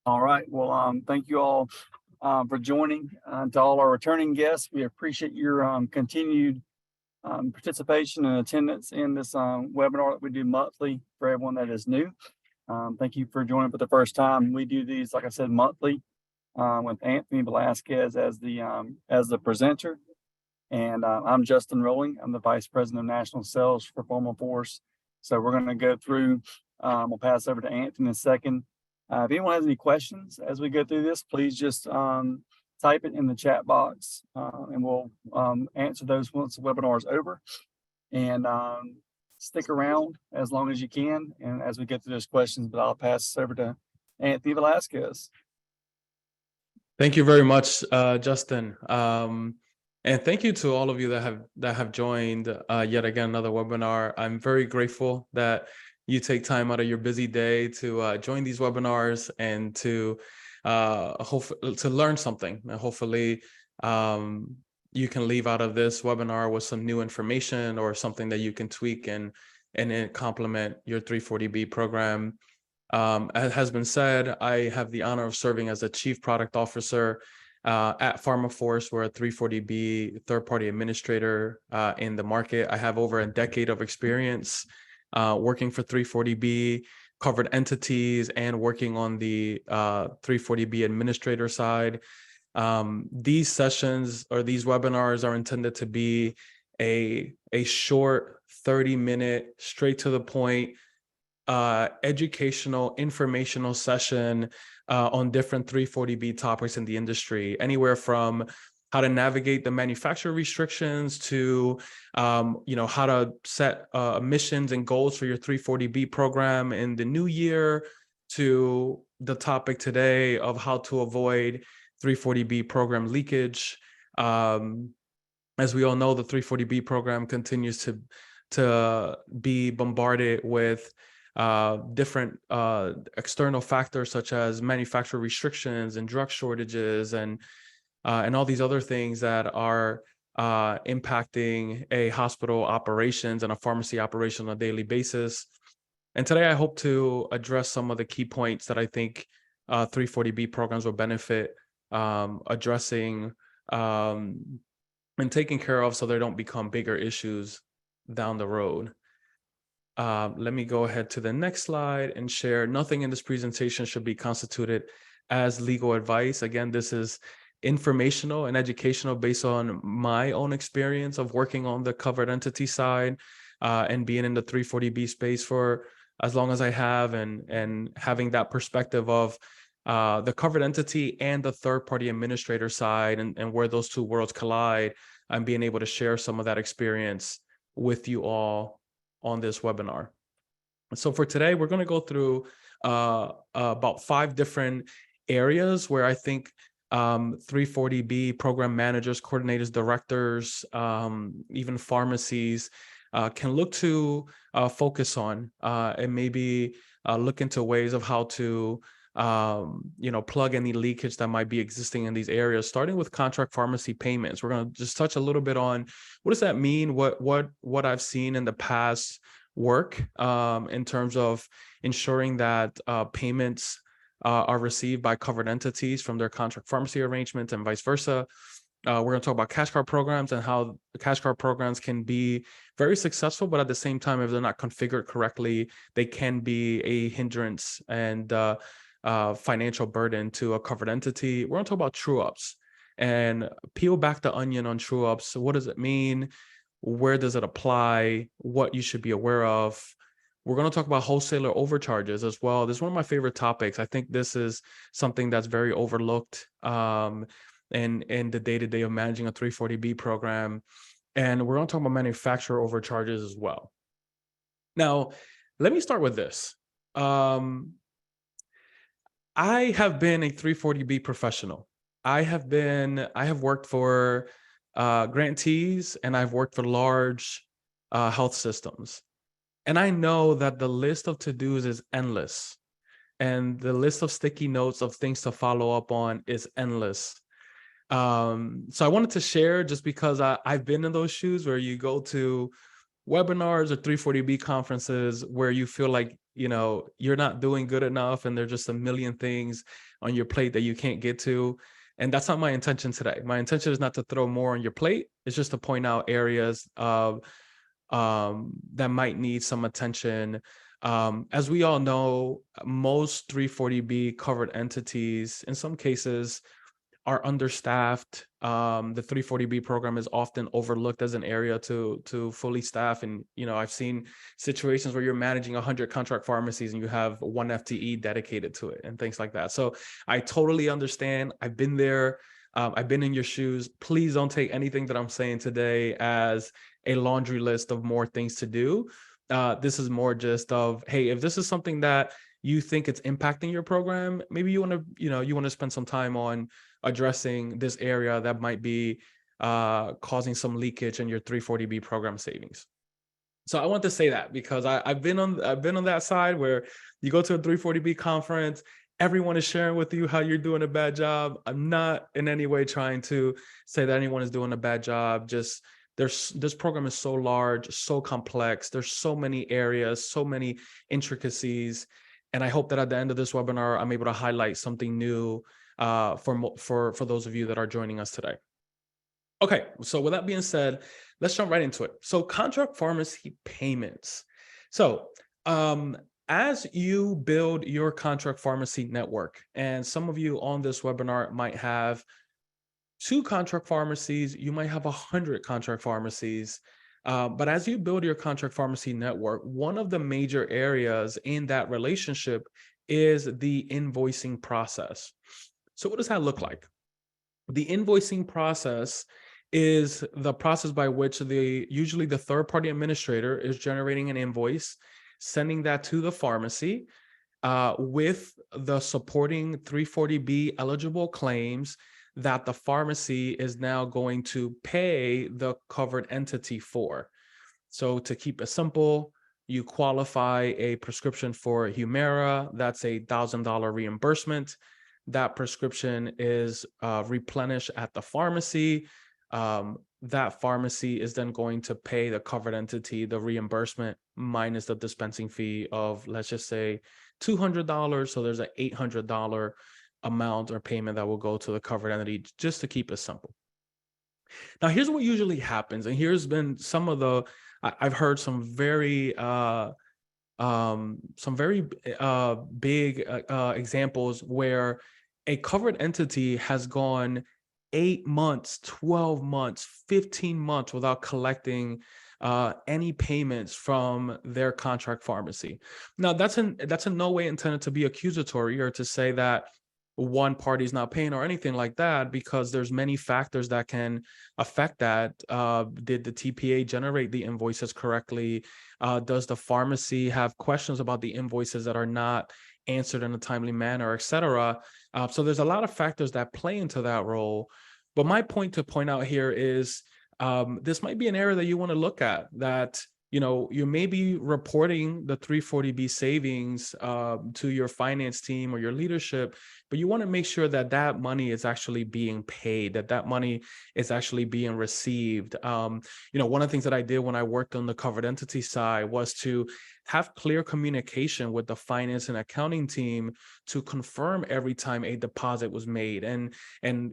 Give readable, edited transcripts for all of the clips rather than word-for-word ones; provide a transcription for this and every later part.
All right. Well, thank you all for joining. To all our returning guests, we appreciate your continued participation and attendance in this webinar that we do monthly for everyone that is new. Thank you for joining for the first time. We do these, like I said, monthly with Anthony Velasquez as the presenter. And I'm Justin Rolling. I'm the Vice President of National Sales for PharmaForce. So we're going to go through, we'll pass over to Anthony in a second. If anyone has any questions as we go through this, please just type it in the chat box and we'll answer those once the webinar is over. And stick around as long as you can and as we get through those questions, but I'll pass this over to Anthony Velasquez. Thank you very much, Justin. And thank you to all of you that have joined yet again another webinar. I'm very grateful that you take time out of your busy day to join these webinars and to learn something. And hopefully, you can leave out of this webinar with some new information or something that you can tweak and complement your 340B program. As has been said, I have the honor of serving as a Chief Product Officer at PharmaForce. We're a 340B third-party administrator in the market. I have over a decade of experience working for 340B covered entities and working on the 340B administrator side. These sessions or these webinars are intended to be a short 30-minute, straight to the point, educational, informational session on different 340B topics in the industry, anywhere from how to navigate the manufacturer restrictions to, how to set missions and goals for your 340B program in the new year, to the topic today of how to avoid 340B program leakage. As we all know, the 340B program continues to be bombarded with different external factors such as manufacturer restrictions and drug shortages and all these other things that are impacting a hospital operations and a pharmacy operation on a daily basis. And today I hope to address some of the key points that I think 340B programs will benefit addressing and taking care of so they don't become bigger issues down the road. Let me go ahead to the next slide and share. Nothing in this presentation should be constituted as legal advice. Again, this is informational and educational based on my own experience of working on the covered entity side and being in the 340B space for as long as I have, and having that perspective of the covered entity and the third-party administrator side and where those two worlds collide, and being able to share some of that experience with you all on this webinar. So for today, we're going to go through about 5 different areas where I think 340B program managers, coordinators, directors, even pharmacies can look to focus on and maybe look into ways of how to plug any leakage that might be existing in these areas, starting with contract pharmacy payments. We're going to just touch a little bit on what does that mean, what I've seen in the past work in terms of ensuring that payments are received by covered entities from their contract pharmacy arrangements and vice versa. We're going to talk about cash card programs and how the cash card programs can be very successful, but at the same time, if they're not configured correctly, they can be a hindrance and financial burden to a covered entity. We're going to talk about true-ups and peel back the onion on true-ups. So what does it mean? Where does it apply? What you should be aware of? We're going to talk about wholesaler overcharges as well. This is one of my favorite topics. I think this is something that's very overlooked in the day-to-day of managing a 340B program. And we're going to talk about manufacturer overcharges as well. Now, let me start with this. I have been a 340B professional. I have worked for grantees, and I've worked for large health systems. And I know that the list of to-dos is endless. And the list of sticky notes of things to follow up on is endless. So I wanted to share, just because I've been in those shoes where you go to webinars or 340B conferences where you feel like you're not doing good enough and there's just a million things on your plate that you can't get to. And that's not my intention today. My intention is not to throw more on your plate. It's just to point out areas of that might need some attention. As we all know, most 340B covered entities, in some cases, are understaffed. The 340B program is often overlooked as an area to fully staff. And, I've seen situations where you're managing 100 contract pharmacies and you have one FTE dedicated to it and things like that. So I totally understand. I've been there. I've been in your shoes. Please don't take anything that I'm saying today as a laundry list of more things to do. This is more just of, hey, if this is something that you think it's impacting your program, maybe you want to spend some time on addressing this area that might be causing some leakage in your 340B program savings. So I want to say that because I've been on that side where you go to a 340B conference, everyone is sharing with you how you're doing a bad job. I'm not in any way trying to say that anyone is doing a bad job. Just this program is so large, so complex. There's so many areas, so many intricacies. And I hope that at the end of this webinar, I'm able to highlight something new for those of you that are joining us today. Okay, so with that being said, let's jump right into it. So contract pharmacy payments. So as you build your contract pharmacy network, and some of you on this webinar might have 2 contract pharmacies, you might have 100 contract pharmacies. But as you build your contract pharmacy network, one of the major areas in that relationship is the invoicing process. So what does that look like? The invoicing process is the process by which usually the third-party administrator is generating an invoice, sending that to the pharmacy with the supporting 340B eligible claims that the pharmacy is now going to pay the covered entity for. So to keep it simple, you qualify a prescription for Humira, that's a $1,000 reimbursement. That prescription is replenished at the pharmacy. That pharmacy is then going to pay the covered entity the reimbursement minus the dispensing fee of, let's just say, $200. So there's an $800 amount or payment that will go to the covered entity, just to keep it simple. Now, here's what usually happens, and here's been I've heard some very big examples where a covered entity has gone 8 months, 12 months, 15 months without collecting any payments from their contract pharmacy. Now, that's in no way intended to be accusatory or to say that one party is not paying or anything like that, because there's many factors that can affect that. Did the TPA generate the invoices correctly? Does the pharmacy have questions about the invoices that are not answered in a timely manner, et cetera? So there's a lot of factors that play into that role. But my point to point out here is this might be an area that you want to look at, that you may be reporting the 340B savings to your finance team or your leadership, but you want to make sure that that money is actually being paid, that money is actually being received. One of the things that I did when I worked on the covered entity side was to have clear communication with the finance and accounting team to confirm every time a deposit was made. And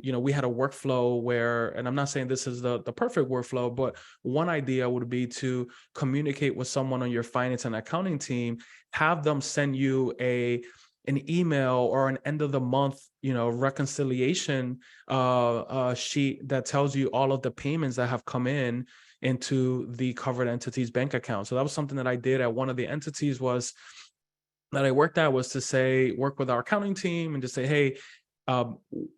we had a workflow where, and I'm not saying this is the perfect workflow, but one idea would be to communicate with someone on your finance and accounting team, have them send you an email or an end of the month, reconciliation sheet that tells you all of the payments that have come in into the covered entity's bank account. So that was something that I did at one of the entities that I worked at, was to work with our accounting team and just say, hey,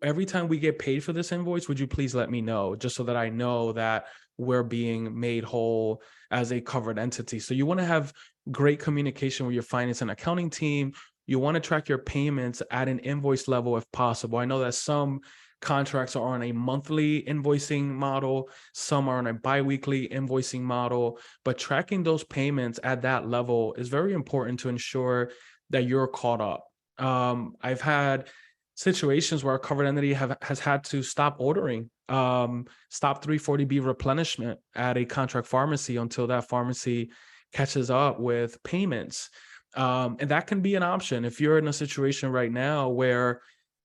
every time we get paid for this invoice, would you please let me know, just so that I know that we're being made whole as a covered entity. So you want to have great communication with your finance and accounting team. You want to track your payments at an invoice level if possible. I know that some contracts are on a monthly invoicing model, some are on a biweekly invoicing model, but tracking those payments at that level is very important to ensure that you're caught up. I've had situations where a covered entity has had to stop ordering, stop 340B replenishment at a contract pharmacy until that pharmacy catches up with payments. And that can be an option if you're in a situation right now where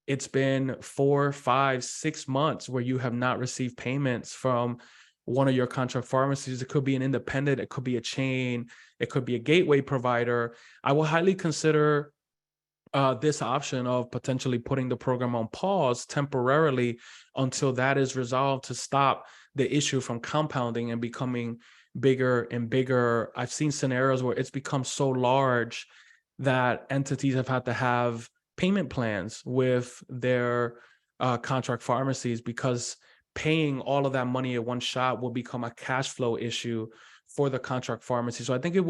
it's been 4, 5, 6 months where you have not received payments from one of your contract pharmacies. It could be an independent, it could be a chain, it could be a gateway provider. I will highly consider this option of potentially putting the program on pause temporarily until that is resolved, to stop the issue from compounding and becoming bigger and bigger. I've seen scenarios where it's become so large that entities have had to have payment plans with their contract pharmacies, because paying all of that money at one shot will become a cash flow issue for the contract pharmacy. So I think it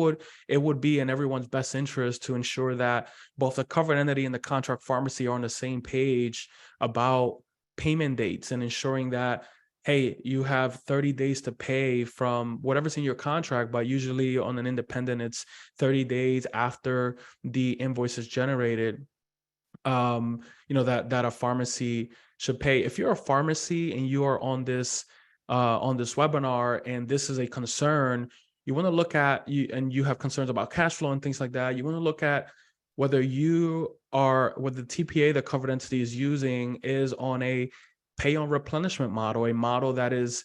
would be in everyone's best interest to ensure that both the covered entity and the contract pharmacy are on the same page about payment dates, and ensuring that, hey, you have 30 days to pay from whatever's in your contract, but usually on an independent, it's 30 days after the invoice is generated. That a pharmacy should pay. If you're a pharmacy and you are on this webinar and this is a concern, you want to look at and you have concerns about cash flow and things like that. You want to look at whether the TPA the covered entity is using is on a pay on replenishment model, a model that is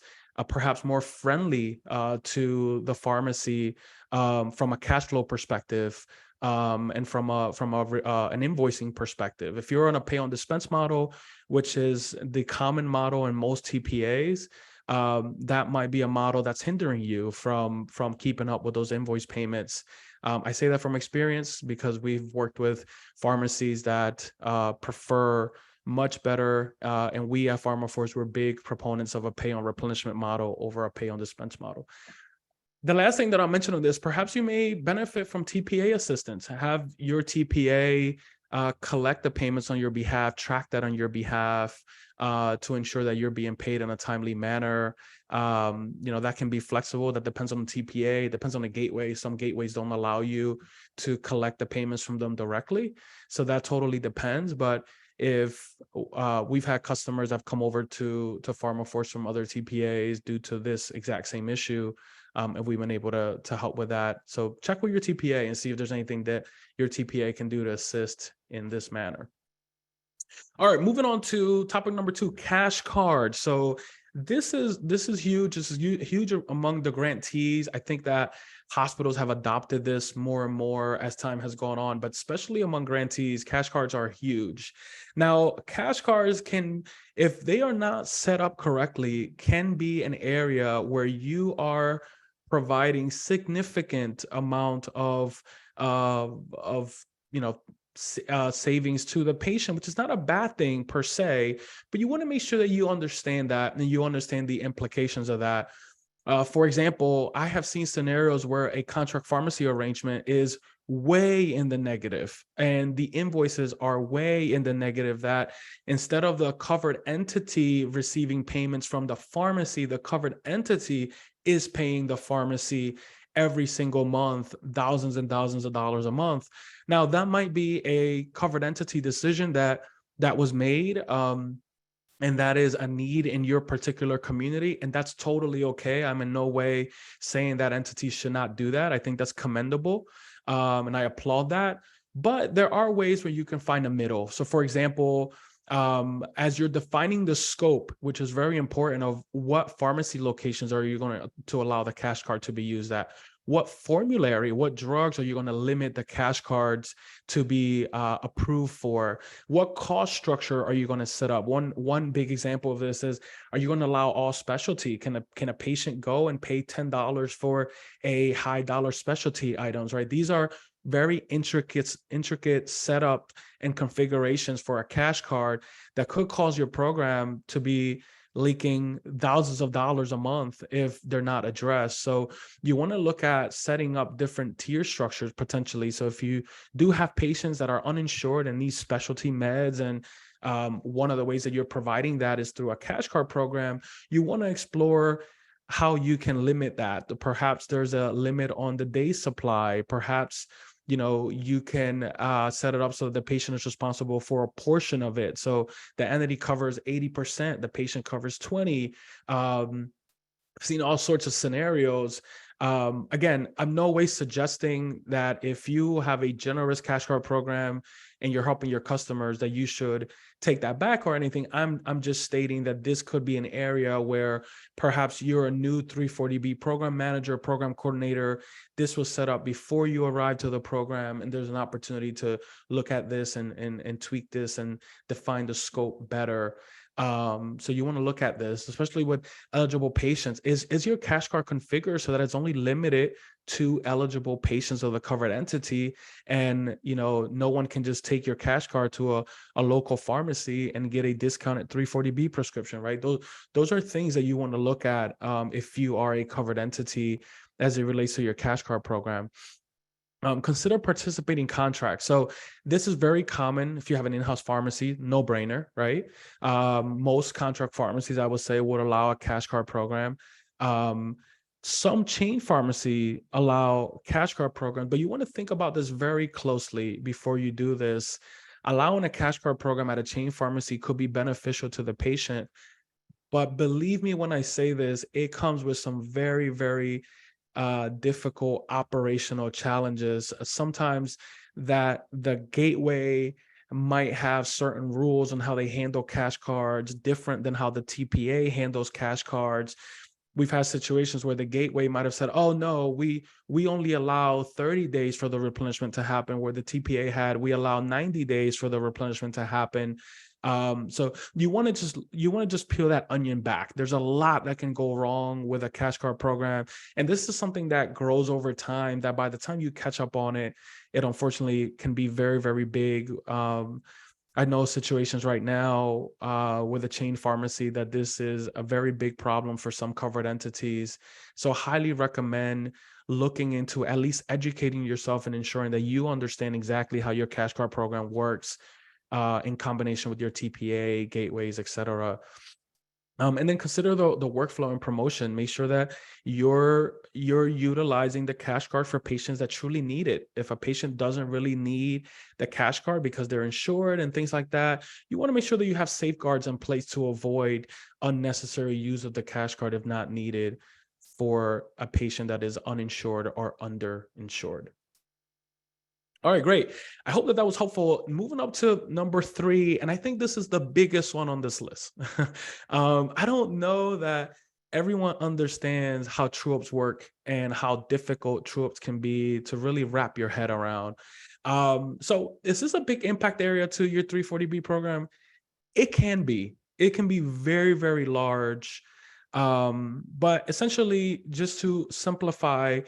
perhaps more friendly to the pharmacy from a cash flow perspective. And from an invoicing perspective. If you're on a pay on dispense model, which is the common model in most TPAs, that might be a model that's hindering you from keeping up with those invoice payments. I say that from experience because we've worked with pharmacies that prefer much better, and we at PharmaForce were big proponents of a pay on replenishment model over a pay on dispense model. The last thing that I'll mention on this, perhaps you may benefit from TPA assistance. Have your TPA collect the payments on your behalf, track that on your behalf to ensure that you're being paid in a timely manner. That can be flexible. That depends on the TPA, depends on the gateway. Some gateways don't allow you to collect the payments from them directly. So that totally depends. But if we've had customers that have come over to PharmaForce from other TPAs due to this exact same issue, and we've been able to help with that. So check with your TPA and see if there's anything that your TPA can do to assist in this manner. All right, moving on to topic number 2, cash cards. So this is huge. This is huge among the grantees. I think that hospitals have adopted this more and more as time has gone on, but especially among grantees, cash cards are huge. Now, cash cards can, if they are not set up correctly, can be an area where you are providing significant amount of savings to the patient, which is not a bad thing per se, but you want to make sure that you understand that and you understand the implications of that. For example, I have seen scenarios where a contract pharmacy arrangement is way in the negative and the invoices are way in the negative, that instead of the covered entity receiving payments from the pharmacy, the covered entity is paying the pharmacy every single month, thousands and thousands of dollars a month. Now, that might be a covered entity decision that was made, and that is a need in your particular community, and that's totally okay. I'm in no way saying that entities should not do that. I think that's commendable, and I applaud that. But there are ways where you can find a middle. So, for example, as you're defining the scope, which is very important, of what pharmacy locations are you going to allow the cash card to be used at? What formulary, what drugs are you going to limit the cash cards to be approved for? What cost structure are you going to set up? One big example of this is, are you going to allow all specialty? Can a patient go and pay $10 for a high dollar specialty items, right? These are very intricate setup and configurations for a cash card that could cause your program to be leaking thousands of dollars a month if they're not addressed. So you want to look at setting up different tier structures potentially. So if you do have patients that are uninsured and need specialty meds, and one of the ways that you're providing that is through a cash card program, you want to explore how you can limit that. Perhaps there's a limit on the day supply. Perhaps you can set it up so that the patient is responsible for a portion of it. So the entity covers 80%, the patient covers 20%. I've seen all sorts of scenarios Again, I'm no way suggesting that if you have a generous cash card program and you're helping your customers that you should take that back or anything. I'm just stating that this could be an area where perhaps you're a new 340B program manager, program coordinator. This was set up before you arrived to the program, and there's an opportunity to look at this and tweak this and define the scope better. So you want to look at this, especially with eligible patients. Is your cash card configured so that it's only limited to eligible patients of the covered entity, and no one can just take your cash card to a local pharmacy and get a discounted 340B prescription, right? Those are things that you want to look at if you are a covered entity as it relates to your cash card program. Consider participating contracts. So this is very common if you have an in-house pharmacy, no brainer, right? Most contract pharmacies, I would say, would allow a cash card program. Some chain pharmacy allow cash card programs, but you want to think about this very closely before you do this. Allowing a cash card program at a chain pharmacy could be beneficial to the patient, but believe me when I say this, it comes with some very, very difficult operational challenges. Sometimes that the gateway might have certain rules on how they handle cash cards, different than how the TPA handles cash cards. We've had situations where the gateway might have said, oh no, we only allow 30 days for the replenishment to happen, where the TPA had, we allow 90 days for the replenishment to happen. So you want to just peel that onion back. There's a lot that can go wrong with a cash card program. And this is something that grows over time, that by the time you catch up on it, it unfortunately can be very, very big. I know situations right now with a chain pharmacy that this is a very big problem for some covered entities. So highly recommend looking into at least educating yourself and ensuring that you understand exactly how your cash card program works in combination with your TPA, gateways, et cetera. And then consider the workflow and promotion. Make sure that you're utilizing the cash card for patients that truly need it. If a patient doesn't really need the cash card because they're insured and things like that, you want to make sure that you have safeguards in place to avoid unnecessary use of the cash card if not needed for a patient that is uninsured or underinsured. All right, great. I hope that was helpful. Moving up to number 3, and I think this is the biggest one on this list. I don't know that everyone understands how true-ups work and how difficult true-ups can be to really wrap your head around. So is this a big impact area to your 340B program? It can be. It can be very, very large. But essentially, just to simplify,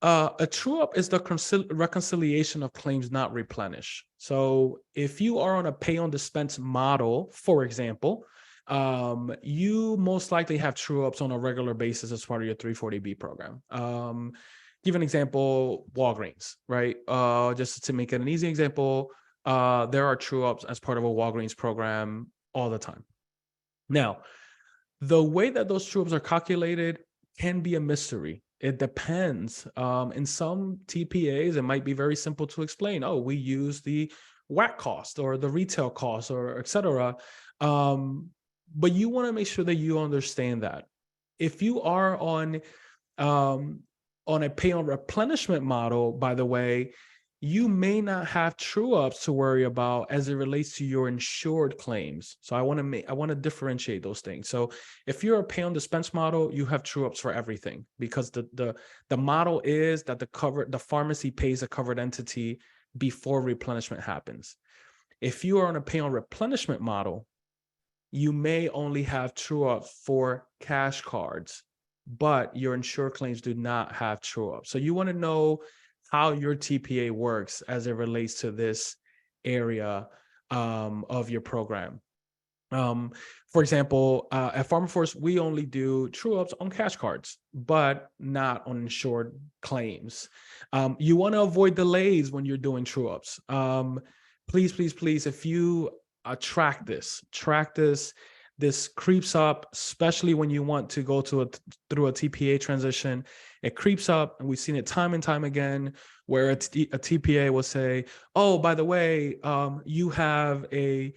a true up is the reconciliation of claims not replenished. So if you are on a pay on dispense model, for example, you most likely have true ups on a regular basis as part of your 340B program. Give an example, Walgreens, right? Just to make it an easy example, there are true ups as part of a Walgreens program all the time. Now, the way that those true ups are calculated can be a mystery. It depends. In some TPAs, it might be very simple to explain. Oh, we use the WAC cost or the retail cost or et cetera. But you want to make sure that you understand that. If you are on a pay on replenishment model, by the way, you may not have true ups to worry about as it relates to your insured claims. So I want to differentiate those things. So if you're a pay on dispense model, you have true ups for everything, because the model is that the pharmacy pays a covered entity before replenishment happens. If you are on a pay on replenishment model, you may only have true ups for cash cards, but your insured claims do not have true ups. So you want to know how your TPA works as it relates to this area of your program. For example, at PharmaForce, we only do true ups on cash cards, but not on insured claims. You want to avoid delays when you're doing true ups. Please, please, please, if you track this, this creeps up, especially when you want to go through a TPA transition. It creeps up, and we've seen it time and time again, where a TPA will say, oh, by the way, you have a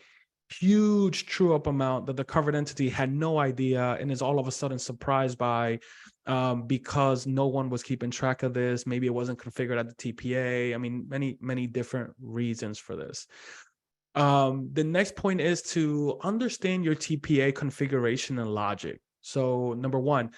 huge true up amount that the covered entity had no idea and is all of a sudden surprised by, because no one was keeping track of this. Maybe it wasn't configured at the TPA. I mean, many different reasons for this. The next point is to understand your TPA configuration and logic. So number one,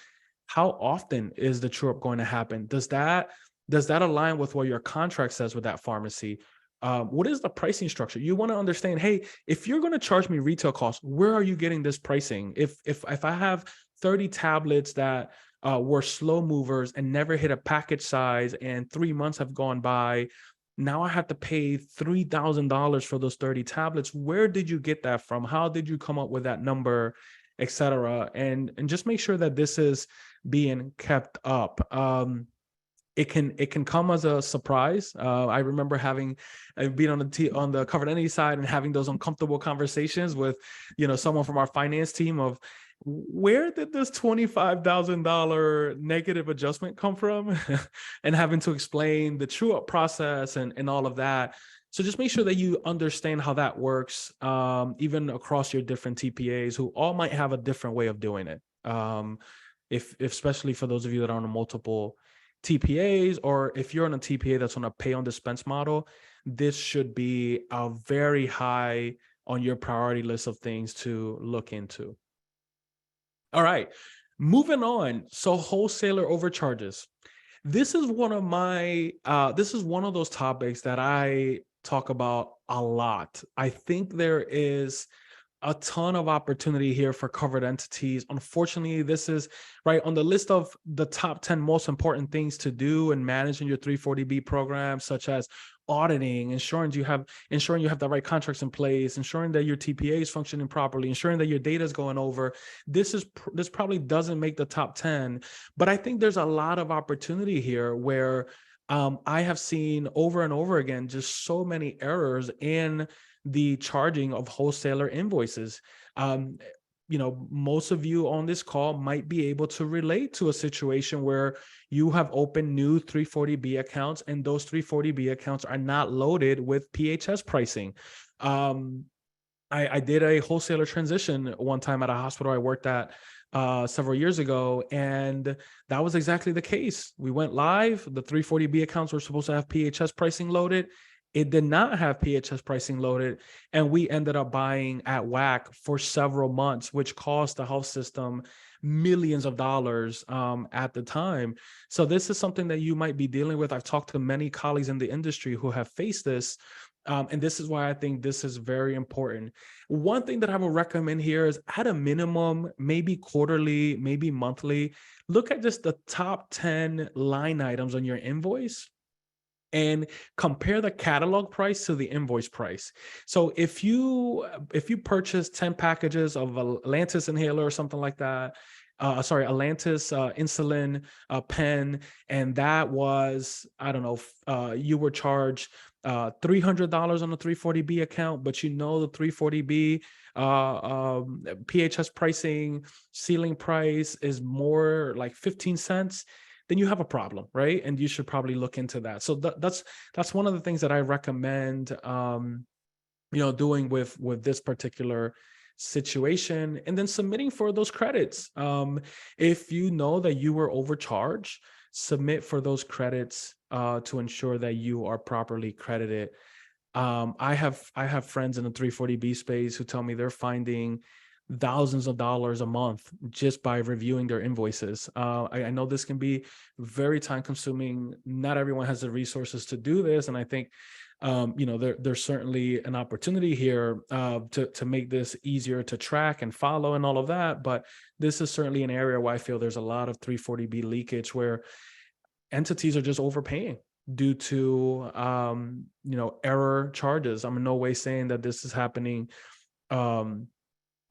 how often is the true up going to happen? Does that align with what your contract says with that pharmacy? What is the pricing structure? You want to understand, hey, if you're going to charge me retail costs, where are you getting this pricing? If I have 30 tablets that were slow movers and never hit a package size, and 3 months have gone by, now I have to pay $3,000 for those 30 tablets. Where did you get that from? How did you come up with that number, et cetera? And just make sure that this is being kept up. It can come as a surprise. I remember being on the covered entity side and having those uncomfortable conversations with, someone from our finance team of, where did this $25,000 negative adjustment come from? And having to explain the true up process and all of that. So just make sure that you understand how that works, even across your different TPAs, who all might have a different way of doing it. If especially for those of you that are on multiple TPAs, or if you're on a TPA that's on a pay on dispense model, this should be a very high on your priority list of things to look into. All right, moving on. So wholesaler overcharges. This is one of those topics that I talk about a lot. I think there is a ton of opportunity here for covered entities. Unfortunately, this is right on the list of the top 10 most important things to do in managing your 340B program, such as auditing, ensuring you have the right contracts in place, ensuring that your TPA is functioning properly, ensuring that your data is going over. This probably doesn't make the top 10, but I think there's a lot of opportunity here where I have seen over and over again just so many errors in the charging of wholesaler invoices. Most of you on this call might be able to relate to a situation where you have opened new 340B accounts and those 340B accounts are not loaded with PHS pricing. I did a wholesaler transition one time at a hospital I worked at several years ago, and that was exactly the case. We went live. The 340B accounts were supposed to have PHS pricing loaded. It did not have PHS pricing loaded, and we ended up buying at whack for several months, which cost the health system millions of dollars at the time. So this is something that you might be dealing with. I've talked to many colleagues in the industry who have faced this, and this is why I think this is very important. One thing that I would recommend here is, at a minimum, maybe quarterly, maybe monthly, look at just the top 10 line items on your invoice and compare the catalog price to the invoice price. So if you purchase 10 packages of Atlantis inhaler or something like that, Atlantis insulin pen, and that was, I don't know, you were charged $300 on the 340B account, but the 340B PHS pricing ceiling price is more like 15 cents, then you have a problem, right? And you should probably look into that. So that's one of the things that I recommend, doing with this particular situation, and then submitting for those credits. If you know that you were overcharged, submit for those credits to ensure that you are properly credited. I have friends in the 340B space who tell me they're finding thousands of dollars a month just by reviewing their invoices. I know this can be very time consuming. Not everyone has the resources to do this. And I think, there's certainly an opportunity here to make this easier to track and follow and all of that. But this is certainly an area where I feel there's a lot of 340B leakage where entities are just overpaying due to, error charges. I'm in no way saying that this is happening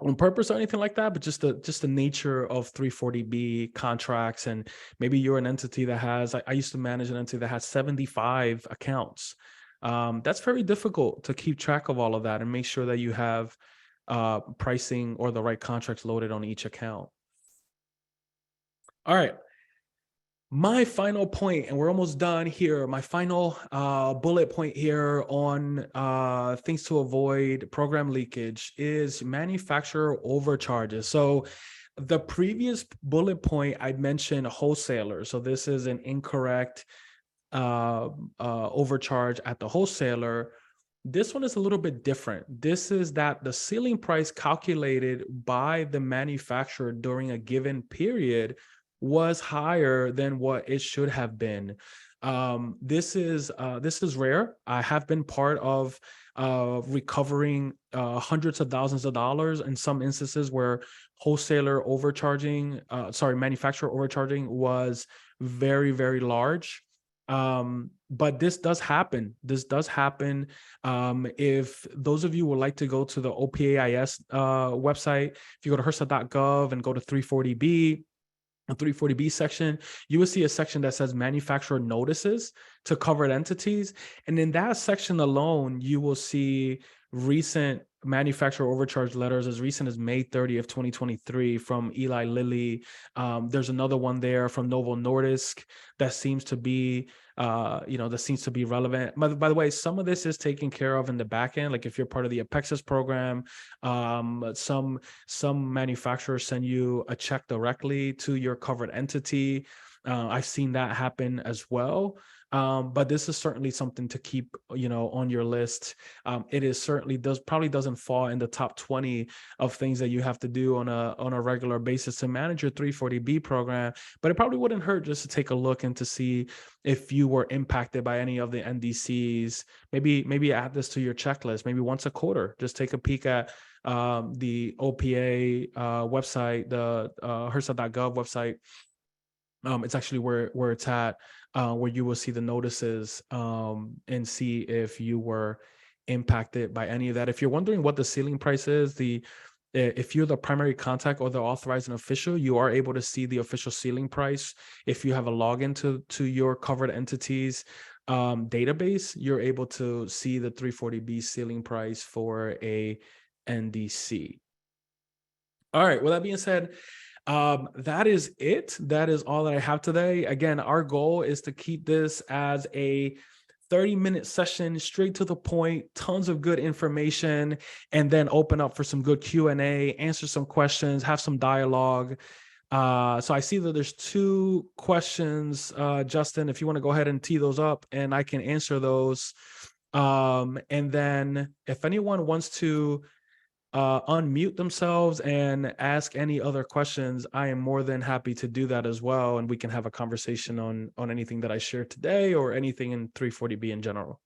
on purpose or anything like that, but just the nature of 340B contracts. And maybe you're an entity that has, I used to manage an entity that has 75 accounts. That's very difficult to keep track of all of that and make sure that you have pricing or the right contracts loaded on each account. All right. My final point, and we're almost done here. My final bullet point here on things to avoid program leakage is manufacturer overcharges. So the previous bullet point, I mentioned wholesalers. So this is an incorrect overcharge at the wholesaler. This one is a little bit different. This is that the ceiling price calculated by the manufacturer during a given period was higher than what it should have been. This is rare. I have been part of recovering hundreds of thousands of dollars in some instances where manufacturer overcharging was very, very large. But this does happen. If those of you would like to go to the OPAIS website, if you go to HRSA.gov and go to 340B, the 340B section, you will see a section that says manufacturer notices to covered entities. And in that section alone, you will see recent manufacturer overcharge letters as recent as May 30th, 2023 from Eli Lilly. There's another one there from Novo Nordisk that seems to be relevant. By the way, some of this is taken care of in the back end. Like if you're part of the Apexis program, some manufacturers send you a check directly to your covered entity. I've seen that happen as well. But this is certainly something to keep, on your list. It is certainly probably doesn't fall in the top 20 of things that you have to do on a regular basis to manage your 340B program. But it probably wouldn't hurt just to take a look and to see if you were impacted by any of the NDCs. Maybe add this to your checklist. Maybe once a quarter, just take a peek at the OPA website, the HRSA.gov website. It's actually where it's at, where you will see the notices and see if you were impacted by any of that. If you're wondering what the ceiling price is, if you're the primary contact or the authorizing official, you are able to see the official ceiling price. If you have a login to your covered entities database, you're able to see the 340B ceiling price for a NDC. All right, with that being said, that is it. That is all that I have today. Again, our goal is to keep this as a 30-minute session, straight to the point, tons of good information, and then open up for some good Q&A, answer some questions, have some dialogue. So I see that there's 2 questions, Justin, if you want to go ahead and tee those up and I can answer those. And then if anyone wants to unmute themselves and ask any other questions, I am more than happy to do that as well. And we can have a conversation on anything that I shared today or anything in 340B in general.